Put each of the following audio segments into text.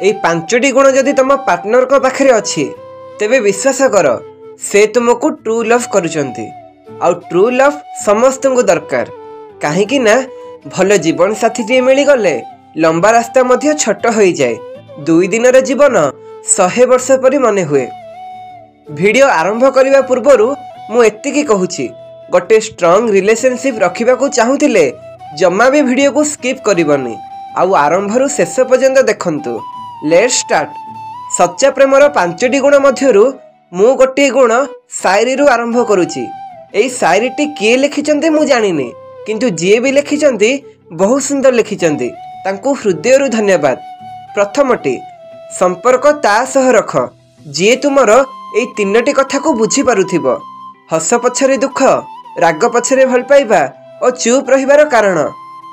यही 5टी गुण जदि तुम पार्टनर को पाखरे अच्छी तेबे विश्वास कर से तुमको ट्रू लव करुचंती। आउ ट्रू लव समस्त को दरकार कहीं ना भल जीवन साथी मिलगले लंबा रास्ता मध्य छोट हो जाए। 2 दिन जीवन 100 वर्ष परी मन हुए। वीडियो आरंभ करने पूर्वर मुझे कहूँ गोटे स्ट्रॉन्ग रिलेशनशिप रखा चाहूले जमा भी वीडियो को स्किप करनी आउ आरंभ शेष पर्यंत देखंतु। Let's start. सच्चा प्रेमर 5टी गुण मध्यरु मु गोटे गुण शायरी रु आरंभ करुची। एई शायरीटी किए लिखिचंती मु जानिनी किंतु जी भी लिखिचंती बहुत सुंदर लिखिचंती तांको हृदय धन्यवाद। प्रथमटी संपर्क ता सह रख जी तुमर एई 3टी कथा को बुझी पारुथिबो। हस पछरे दुख, राग पछरे भल पाइबा और चुप रहिबार कारण।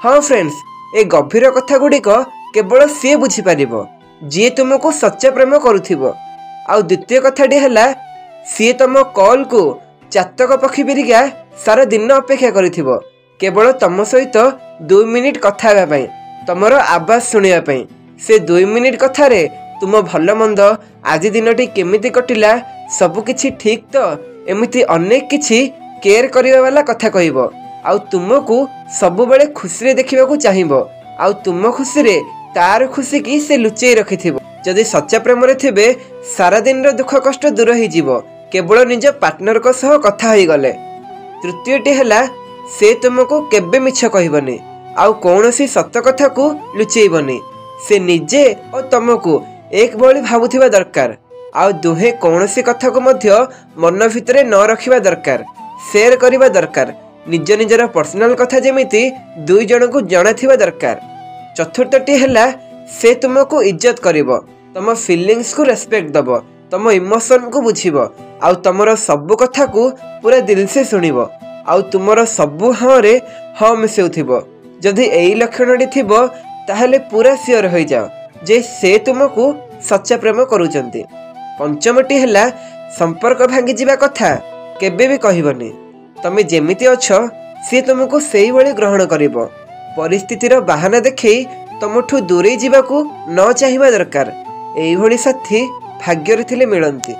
हाँ फ्रेंड्स, ए गभीर कथा गुड़िक केवल सी बुझी पारिबो जी तुमको सच्चा प्रेम करुथिबो। आउ द्वितीय कथाटी हैला सी तुम कॉल को चातक पक्षी परिका सारा दिन अपेक्षा करिथिबो केवल तुम सहित 2 मिनिट कथा हेबा पई, तुमर आवाज सुनिया पई। से 2 मिनिट कथारे तुम भल मंद आज दिनटी केमिति कटिला सबकिछि ठीक तो एमिति अनेक किछि केयर करिबा वाला कथा कहइबो। आउ तुमको सबु बेले खुशी रे देखिबा को चाहिबो आउ तुम खुशी रे तार खुशी की से लुचेई रखिथिबो। जदि सच्चा प्रेम रे थिबे सारा दिन रो दुख कष्ट दूर हो जीवो केवल निज पार्टनर को सह कथा होई गले। तृतीयटी हैला से तुमको केबे मिछ कहबनी आउ कोनोसी सत्य कथा को लुचेइबनी। से निजे और तुमको एक भली भाबुथिबा दरकार आउ दुहे कोनोसी कथा को मध्य मन भितरे न रखिबा दरकार, शेयर करिबा दरकार। निज निजर पर्सनल कथा जेमिति 2 जन को जणाथिबा दरकार। चतुर्थटी हैला से तुमको इज्जत करिवो, तुम फीलिंग्स को रेस्पेक्ट दबो, तुम इमोशन को बुझिबो आउ तुमर सब कथा को पूरा दिल से सुनिबो आउ तुमर सब हाँ रे हाँ मिसेउथिबो। जदि एई लक्षणटी थिबो ताहले पूरा सियर हो जाओ जे से तुमको सच्चा प्रेम करूचंती। पंचमटी हैला संपर्क भांगी जिबा कथा केबे भी कहबनी। तमे जेमिति अछ से तुमको सेही भली ग्रहण करिवो। परिस्थितिर बहाना देखई तुमठू दूरे जीवाकू न चाहिबा दरकार। एही भली साथी भाग्य रे थिले मिलंती।